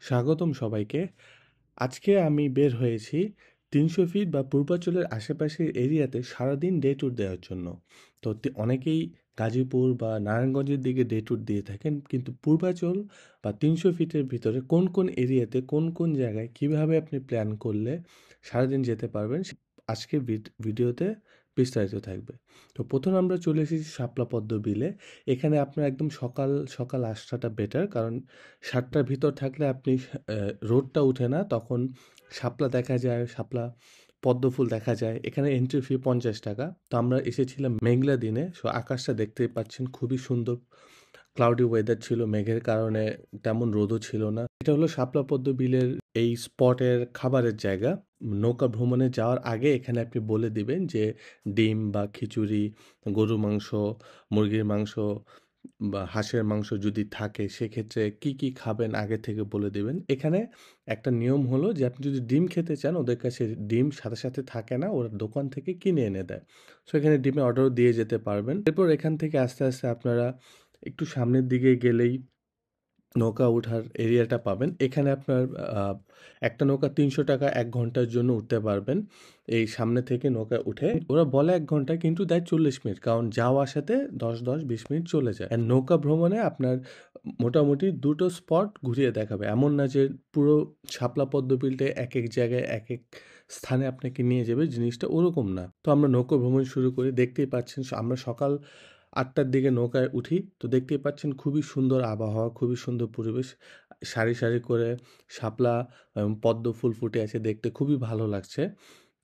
স্বাগতম সবাইকে। আজকে আমি বের হয়েছি ৩০০ ফিট বা পূর্বাঞ্চলের আশেপাশের এরিয়াতে সারাদিন ডে ট্যুর দেওয়ার জন্য। তো অনেকেই গাজীপুর বা নারায়ণগঞ্জের দিকে ডে ট্যুর দিয়ে থাকেন। কিন্তু পূর্বাঞ্চল বা ৩০০ ফিটের ভিতরে কোন, কোন এরিয়াতে কোন, কোন জায়গায় কিভাবে আপনি প্ল্যান করলে সারাদিন যেতে পারবেন আজকের ভিডিওতে বিস্তারিত থাকবে। তো ১ম আমরা চলে এসেছি শাপলা পদ্ম বিলে। এখানে আপনার একদম সকাল, সকাল আসাটা বেটার কারণ ৭ টার ভিতর থাকলে আপনি রোদটা উঠে না, তখন শাপলা দেখা যায়, শাপলা পদ্ম ফুল দেখা যায়। এখানে এন্ট্রি ফি ৳৫০। তো আমরা এসেছিলাম মেঘলা দিনে। সো আকাশটা দেখতেই পাচ্ছেন খুবই সুন্দর। ক্লাউডি ওয়েদার ছিল, মেঘের কারণে তেমন রোদও ছিল না। এটা হলো শাপলা পদ্ম বিলের এই স্পটের খাবারের জায়গা। নৌকা ভ্রমণে যাওয়ার আগে এখানে আপনি বলে দিবেন যে ডিম বা খিচুড়ি, গরুর মাংস, মুরগির মাংস বা হাঁসের মাংস যদি থাকে সেক্ষেত্রে কি, কি খাবেন আগে থেকে বলে দিবেন। এখানে একটা নিয়ম হলো যে আপনি যদি ডিম খেতে চান ওদের কাছে ডিম সাথে, সাথে থাকে না, ওরা দোকান থেকে কিনে এনে দেয়। সো এখানে ডিমের অর্ডারও দিয়ে যেতে পারবেন। এরপর এখান থেকে আস্তে, আস্তে আপনারা একটু সামনের দিকে গেলেই নৌকা ওঠার এরিয়াটা পাবেন। এখানে আপনার আ একটা নৌকা ৳৩০০ ১ ঘন্টার জন্য উঠতে পারবেন। এই সামনে থেকে নৌকায় উঠে ওরা বলে ১ ঘন্টা কিন্তু দেয় ৪০ মিনিট। কারণ যাওয়া আসাতে ১০-১০-২০ মিনিট চলে যায়। অ্যান্ড নৌকা ভ্রমণে আপনার মোটামুটি ২ টো স্পট ঘুরিয়ে দেখাবে। এমন না যে পুরো শাপলা পদ্ম বিলটা একেক জায়গায় একেক স্থানে আপনাকে নিয়ে যাবে, জিনিসটা ওরকম না। তো আমরা নৌকা ভ্রমণ শুরু করি। দেখতেই পাচ্ছেন আমরা সকাল ৮ টার দিকে নৌকায় উঠি। তো দেখতেই পাচ্ছেন খুবই সুন্দর আবহাওয়া, খুবই সুন্দর পরিবেশ। সারি, সারি করে শাপলা পদ্ম ফুল ফুটে আছে, দেখতে খুবই ভালো লাগছে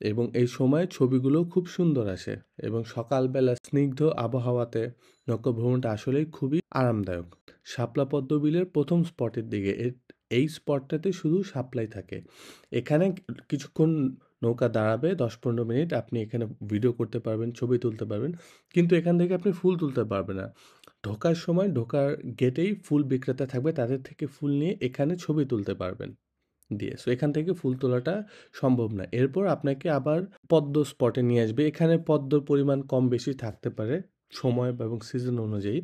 এবং এই সময়ে ছবিগুলোও খুব সুন্দর আসে এবং সকালবেলা স্নিগ্ধ আবহাওয়াতে নৌকা ভ্রমণটা আসলেই খুবই আরামদায়ক। শাপলা পদ্ম বিলের ১ম স্পটের দিকে এই স্পটটাতে শুধু শাপলাই থাকে। এখানে কিছুক্ষণ নৌকা দাঁড়াবে ১০-১৫ মিনিট। আপনি এখানে ভিডিও করতে পারবেন, ছবি তুলতে পারবেন। কিন্তু এখান থেকে আপনি ফুল তুলতে পারবেন না। ঢোকার সময় ঢোকার গেটেই ফুল বিক্রেতা থাকবে, তাদের থেকে ফুল নিয়ে এখানে ছবি তুলতে পারবেন দিয়ে। সো এখান থেকে ফুল তোলাটা সম্ভব না। এরপর আপনাকে আবার পদ্ম স্পটে নিয়ে আসবে। এখানে পদ্মর পরিমাণ কম বেশি থাকতে পারে সময় এবং সিজন অনুযায়ী।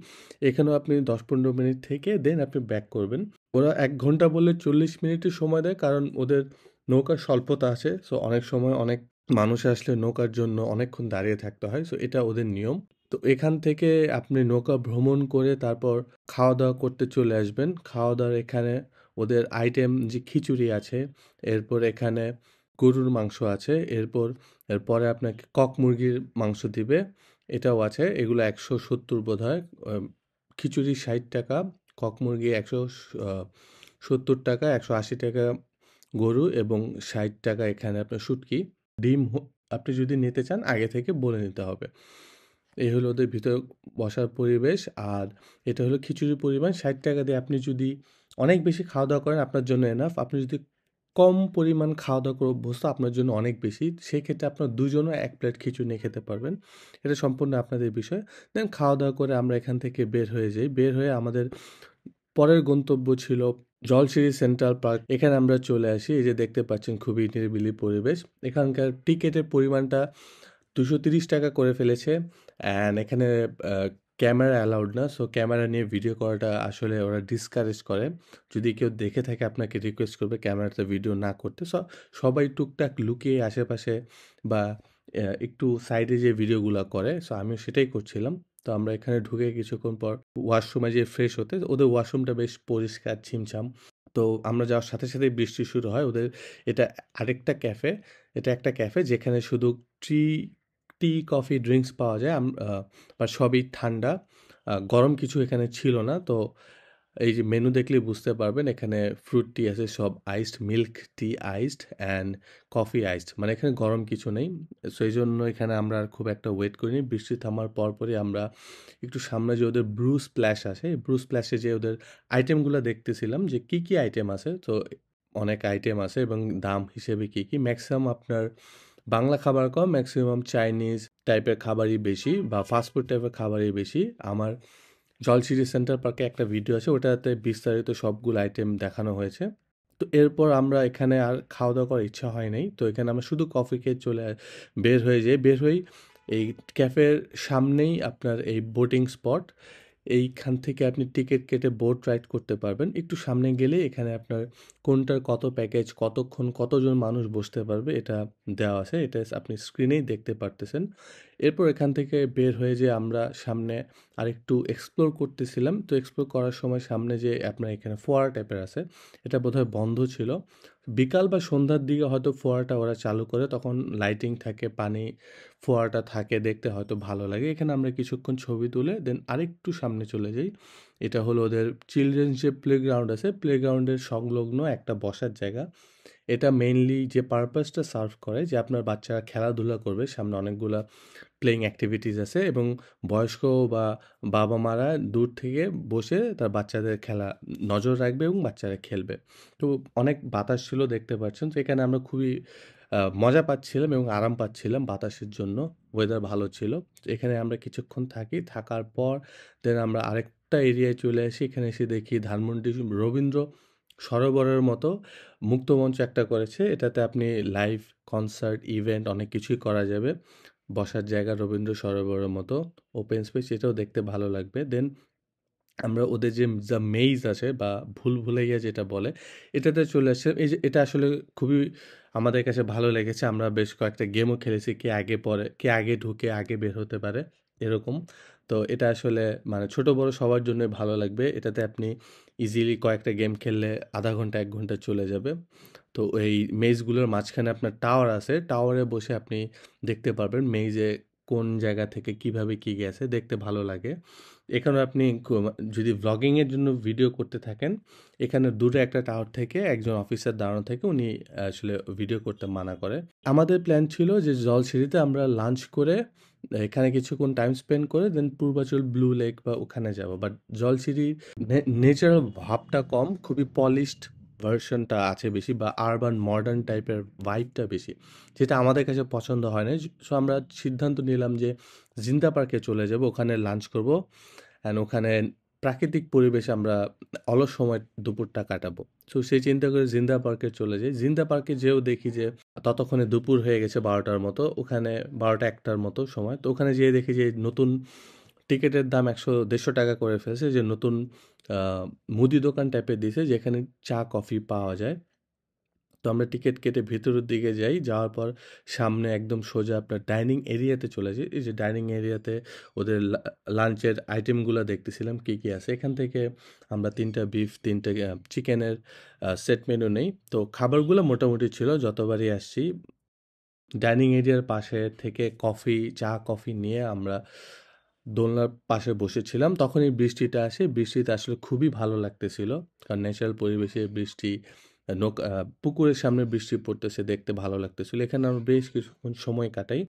এখানেও আপনি ১০-১৫ মিনিট থেকে দেন আপনি ব্যাক করবেন। ওরা ১ ঘন্টা বললে ৪০ মিনিটই সময় দেয় কারণ ওদের নৌকার স্বল্পতা আছে। সো অনেক সময় অনেক মানুষ আসলে নৌকার জন্য অনেকক্ষণ দাঁড়িয়ে থাকতে হয়। সো এটা ওদের নিয়ম। তো এখান থেকে আপনি নৌকা ভ্রমণ করে তারপর খাওয়া-দাওয়া করতে চলে আসবেন। খাওয়া-দাওয়ার এখানে ওদের আইটেম যে খিচুড়ি আছে, এরপর এখানে গরুর মাংস আছে, এরপরে আপনাকে কক মুরগির মাংস দিবে, এটাও আছে। এগুলো ১৭০ বোধহয়। খিচুড়ি ৳৬০, কক মুরগি ৳১৭০, ৳১৮০ গরু এবং ৳৬০ এখানে আপনার শুটকি। ডিম আপনি যদি নিতে চান আগে থেকে বলে নিতে হবে। এই হলো ওদের ভিতরে বসার পরিবেশ। আর এটা হলো খিচুড়ির পরিমাণ ৳৬০ দিয়ে আপনি যদি অনেক বেশি খাওয়া-দাওয়া করেন আপনার জন্য এনাফ। আপনি যদি কম পরিমাণ খাওয়া-দাওয়া করে অভ্যস্ত আপনার জন্য অনেক বেশি। সেক্ষেত্রে আপনার ২ জনও ১ প্লেট খিচুড়ি নিয়ে খেতে পারবেন। এটা সম্পূর্ণ আপনাদের বিষয়। দেন খাওয়া-দাওয়া করে আমরা এখান থেকে বের হয়ে যাই। বের হয়ে আমাদের পরের গন্তব্য ছিল জলশিরি সেন্ট্রাল পার্ক। এখানে আমরা চলে আসি। এই যে দেখতে পাচ্ছেন খুবই নিরিবিলি পরিবেশ। এখানকার টিকেটের পরিমাণটা ৳২৩০ করে ফেলেছে। অ্যান্ড এখানে আ ক্যামেরা অ্যালাউড না। সো ক্যামেরা নিয়ে ভিডিও করাটা আসলে ওরা ডিসকারেজ করে। যদি কেউ দেখে থাকে আপনাকে রিকোয়েস্ট করবে ক্যামেরাতে ভিডিও না করতে। সবাই টুকটাক লুকিয়ে আশেপাশে বা একটু সাইডে যে ভিডিওগুলা করে। সো আমিও সেটাই করছিলাম। তো আমরা এখানে ঢুকে কিছুক্ষণ পর ওয়াশরুমে যেয়ে ফ্রেশ হতে, ওদের ওয়াশরুমটা বেশ পরিষ্কার ছিমছাম। তো আমরা যাওয়ার সাথে, সাথেই বৃষ্টি শুরু হয়। ওদের এটা আরেকটা ক্যাফে। এটা একটা ক্যাফে যেখানে শুধু টি টি, কফি, ড্রিংকস পাওয়া যায়। বাট সবই ঠান্ডা। গরম কিছু এখানে ছিল না। তো এই যে মেনু দেখলেই বুঝতে পারবেন এখানে ফ্রুট টি আছে, সব iced, milk tea iced and coffee iced. মানে এখানে গরম কিছু নেই। সো এইজন্য এখানে আমরা আর খুব একটা ওয়েট করিনি। বৃষ্টি থামার পরপরই আমরা একটু সামনে যে ওদের ব্রু স্প্ল্যাশ আছে, ব্রু স্প্ল্যাশে যেয়ে ওদের আইটেমগুলা দেখতেছিলাম যে কি, কি আইটেম আছে। তো অনেক আইটেম আছে এবং দাম হিসেবে কি, কি মেক্সিমাম আপনার বাংলা খাবার কম, মেক্সিমাম চাইনিজ টাইপের খাবারই বেশি বা ফাস্ট ফুড টাইপের খাবারই বেশি। আমার জলশিরি সেন্ট্রাল পার্কে একটা ভিডিও আছে, ওটাতে বিস্তারিত সবগুলো আইটেম দেখানো হয়েছে। তো এরপর আমরা এখানে আর খাওয়া-দাওয়া করার ইচ্ছা হয় নাই। তো এখানে আমরা শুধু কফি খেয়ে বের হয়ে যাই। বের হই এই ক্যাফের সামনেই আপনার এই বোটিং স্পট। এইখান থেকে আপনি টিকিট কেটে বোট রাইড করতে পারবেন। একটু সামনে গেলেই এখানে আপনার কোনটার কত প্যাকেজ, কতক্ষণ, কতজন মানুষ বসতে পারবে এটা দেওয়া আছে। এটা আপনি স্ক্রিনেই দেখতে পারতেছেন। এরপর এখান থেকে বের হয়ে যে আমরা সামনে আরেকটু এক্সপ্লোর করতেছিলাম। তো এক্সপ্লোর করার সময় সামনে যে আপনার এখানে ফোয়ারা টাইপের আছে, এটা বোধহয় বন্ধ ছিল। বিকাল বা সন্ধ্যার দিকে হয়তো ফোয়ারাটা ওরা চালু করে, তখন লাইটিং থাকে, পানি ফোয়ারাটা থাকে, দেখতে হয়তো ভালো লাগে। এখানে আমরা কিছুক্ষণ ছবি তুলে দেন আরেকটু সামনে চলে যাই। এটা হলো ওদের চিলড্রেন্স যে প্লেগ্রাউন্ড আছে, প্লেগ্রাউন্ডের সংলগ্ন একটা বসার জায়গা। এটা মেইনলি যে পারপাসটা সার্ভ করে যে আপনার বাচ্চারা খেলাধুলা করবে, সামনে অনেকগুলা প্লেয়িং অ্যাক্টিভিটিস আছে এবং বয়স্ক বা বাবা-মারা দূর থেকে বসে তার বাচ্চাদের খেলা নজর রাখবে এবং বাচ্চারা খেলবে। তো অনেক বাতাস ছিল দেখতে পাচ্ছেন। তো এখানে আমরা খুবই মজা পাচ্ছিলাম এবং আরাম পাচ্ছিলাম বাতাসের জন্য। ওয়েদার ভালো ছিল। তো এখানে আমরা কিছুক্ষণ থাকি। থাকার পর দেন আমরা আরেকটা এরিয়ায় চলে আসি। এখানে এসে দেখি ধানমন্ডি রবীন্দ্র সরোবরের মতো মুক্তমঞ্চ একটা করেছে। এটাতে আপনি লাইভ কনসার্ট, ইভেন্ট অনেক কিছুই করা যাবে। বসার জায়গা রবীন্দ্র সরোবরের মতো ওপেন স্পেস, এটাও দেখতে ভালো লাগবে। দেন আমরা ওদের যে দ্য মেইজ আছে বা ভুল-ভুলাইয়া যেটা বলে, এটাতে চলে আসছে। এই যে এটা আসলে খুবই আমাদের কাছে ভালো লেগেছে। আমরা বেশ কয়েকটা গেমও খেলেছি। কে আগে ঢুকে আগে বের হতে পারে, এরকম। তো এটা আসলে মানে ছোট বড় সবার জন্যই ভালো লাগবে। এটাতে আপনি ইজিলি কয়েকটা গেম খেললে ০.৫ ঘন্টা ১ ঘন্টা চলে যাবে। তো এই মেইজগুলোর মাঝখানে আপনার টাওয়ার আছে। টাওয়ারে বসে আপনি দেখতে পারবেন মেইজে কোন জায়গা থেকে কিভাবে কি গেছে, দেখতে ভালো লাগে। এখানে আপনি যদি ভ্লগিং এর জন্য ভিডিও করতে থাকেন, এখানে দূরে একটা টাওয়ার থেকে একজন অফিসার দাঁড়ানো থাকে, উনি আসলে ভিডিও করতে মানা করে। আমাদের প্ল্যান ছিল যে জলছিঁড়িতে আমরা লাঞ্চ করে এখানে কিছুক্ষণ টাইম স্পেন্ড করে দেন পূর্বাচল ব্লু লেক বা ওখানে যাব। বাট জলছিঁড়ির নেচারাল ভাবটা কম, খুবই পলিশড ভার্সনটা আছে বেশি বা আরবান মডার্ন টাইপের ভাইবটা বেশি, যেটা আমাদের কাছে পছন্দ হয় না। সো আমরা সিদ্ধান্ত নিলাম যে জিন্তা পার্কে চলে যাব, ওখানে লাঞ্চ করব অ্যান্ড ওখানে প্রাকৃতিক পরিবেশে আমরা অলস সময় দুপুরটা কাটাবো। সো সেই চিন্তা করে জিন্তা পার্কে চলে যাই। জিন্তা পার্কে যেয়েও দেখি যে ততক্ষণে দুপুর হয়ে গেছে ১২টার মতো, ওখানে ১২টা ১টার মতো সময়। তো ওখানে যেয়ে দেখি যে নতুন টিকেটের দাম ১০০-১৫০ টাকা করে ফেলছে, যে নতুন মুদি দোকান টাইপের দিছে যেখানে চা কফি পাওয়া যায়। তো আমরা টিকিট কেটে ভেতরের দিকে যাই। যাওয়ার পর সামনে একদম সোজা আপনার ডাইনিং এরিয়াতে চলে যাই। এই যে ডাইনিং এরিয়াতে ওদের লাঞ্চের আইটেমগুলা দেখতেছিলাম কী, কী আছে। এখান থেকে আমরা ৩ টা বিফ, ৩ টা চিকেনের সেট মেনু নেই। তো খাবারগুলো মোটামুটি ছিল যতবারই আসছি। ডাইনিং এরিয়ার পাশে থেকে চা কফি নিয়ে আমরা দোলনার পাশে বসেছিলাম। তখনই বৃষ্টিটা আসে। বৃষ্টিতে আসলে খুবই ভালো লাগতেছিল। কারণ ন্যাচারাল পরিবেশে বৃষ্টি, পুকুরের সামনে বৃষ্টি পড়তেছে, দেখতে ভালো লাগতেছিল। এখানে আমরা বেশ কিছুক্ষণ সময় কাটাই।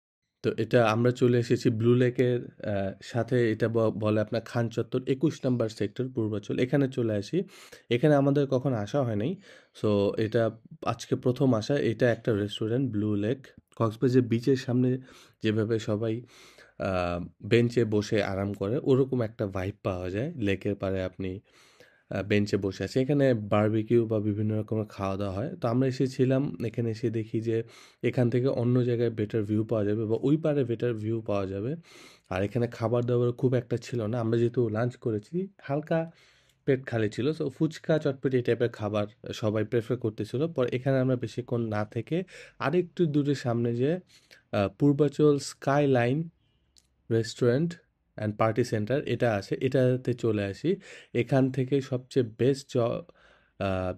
তো এটা আমরা চলে এসেছি ব্লু লেকের সাথে, এটা বলে আপনার খান চত্বর ২১ নাম্বার সেক্টর পূর্বাচল। এখানে চলে আসি। এখানে আমাদের কখনো আসা হয় নাই। সো এটা আজকে ১ম আসা। এটা একটা রেস্টুরেন্ট ব্লু লেক। কক্সবাজার বিচের সামনে যেভাবে সবাই আ বেঞ্চে বসে আরাম করে, ওরকম একটা ভাইব পাওয়া যায়। লেকের পাড়ে আপনি বেঞ্চে বসে আছি। এখানে বারবিকিউ বা বিভিন্ন রকমের খাওয়া-দাওয়া হয়। তো আমরা এসেছিলাম, এখানে এসে দেখি যে এখান থেকে অন্য জায়গায় বেটার ভিউ পাওয়া যাবে বা ওই পাড়ে বেটার ভিউ পাওয়া যাবে। আর এখানে খাবার-দাবার খুব একটা ছিল না। আমরা যেহেতু লাঞ্চ করেছি, হালকা পেট খালি ছিল। সো ফুচকা, চটপটি এই টাইপের খাবার সবাই প্রেফার করতেছিল। পরে এখানে আমরা বেশিক্ষণ না থেকে আরেকটু দূরে সামনে যেয়ে Purbachal skyline restaurant and party centre এটা আছে, এটাতে চলে আসি। এখান থেকে সবচেয়ে বেস্ট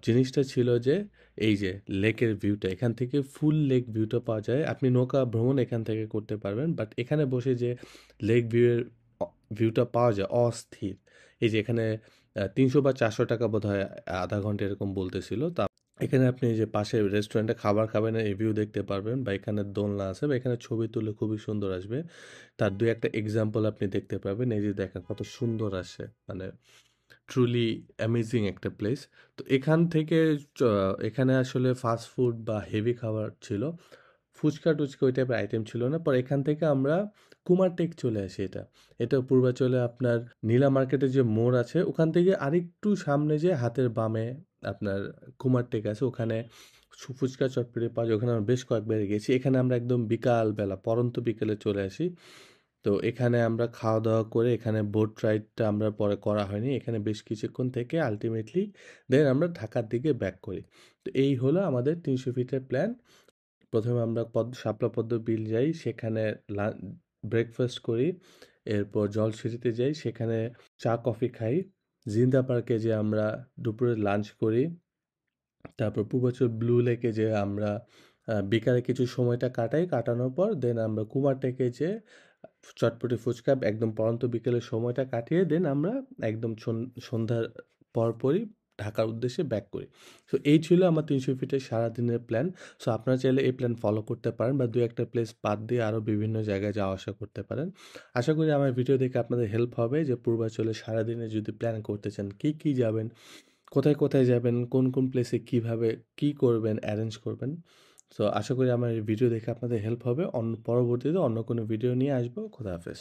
জিনিসটা ছিল যে এই যে লেকের ভিউটা, এখান থেকে ফুল লেক ভিউটা পাওয়া যায়। আপনি নৌকা ভ্রমণ এখান থেকে করতে পারবেন, বাট এখানে বসে যে লেক ভিউয়ের ভিউটা পাওয়া যায় অস্থির। এই যে এখানে ৩০০ বা ৪০০ টাকা বোধহয় ০.৫ ঘন্টা এরকম বলতেছিল। তো এখানে আপনি যে পাশে রেস্টুরেন্টে খাবার খাবেন, এই ভিউ দেখতে পারবেন বা এখানে দোলনা আছে বা এখানে ছবি তুললে খুবই সুন্দর আসবে। তার ২-১ টা এক্সাম্পল আপনি দেখতে পাবেন। এই যে দেখেন কত সুন্দর আসে। মানে ট্রুলি অ্যামেজিং একটা প্লেস। তো এখান থেকে চ এখানে আসলে ফাস্ট ফুড বা হেভি খাবার ছিল। ফুচকা-টুচকা ওই টাইপের আইটেম ছিল না। পরে এখান থেকে আমরা কুমারটেক চলে আসি এটা। এটা পূর্বাচলে আপনার নীলা মার্কেটের যে মোড় আছে, ওখান থেকে আরেকটু সামনে যেয়ে হাতের বামে আপনার কুমারটেক আছে। ওখানে ফুচকা, চটপটি পাওয়া যায়। ওখানে আমরা বেশ কয়েকবার গেছি। এখানে আমরা একদম বিকালবেলা, পড়ন্ত বিকেলে চলে আসি। তো তো এখানে আমরা খাওয়া-দাওয়া করে এখানে বোট রাইডটা আমরা পরে করা হয়নি। এখানে বেশ কিছুক্ষণ থেকে আল্টিমেটলি দেন আমরা ঢাকার দিকে ব্যাক করি। তো এই হলো আমাদের ৩০০ ফিটের প্ল্যান। ১ম এ আমরা শাপলা পদ্ম বিল যাই, সেখানে লা ব্রেকফাস্ট করি। এরপর জলসিঁড়িতে যাই, সেখানে চা কফি খাই। জিন্দা পার্কে যেয়ে আমরা দুপুরে লাঞ্চ করি। তারপর পূর্বাচল ব্লু লেকে যেয়ে আমরা বিকালে কিছু সময়টা কাটাই। কাটানোর পর দেন আমরা কুমারটেকে যেয়ে চটপটি ফুচকা একদম পড়ন্ত বিকেলের সময়টা কাটিয়ে দেন আমরা একদম সন্ধ্যার পরপরই ঢাকার উদ্দেশ্যে ব্যাক করি। সো এই ছিল আমার ৩০০ ফিটের সারাদিনের প্ল্যান। সো আপনারা চাইলে এই প্ল্যান ফলো করতে পারেন বা ২-১ টা প্লেস বাদ দিয়ে আরও বিভিন্ন জায়গায় যাওয়া আসা করতে পারেন। আশা করি আমার ভিডিও দেখে আপনাদের হেল্প হবে যে পূর্বাচলে সারাদিনে যদি প্ল্যান করতে চান কী যাবেন, কোথায়, কোথায় যাবেন, কোন প্লেসে কিভাবে কি করবেন, অ্যারেঞ্জ করবেন। সো আশা করি আমার এই ভিডিও দেখে আপনাদের হেল্প হবে। পরবর্তীতে অন্য কোনো ভিডিও নিয়ে আসবো। খোদা হাফেজ।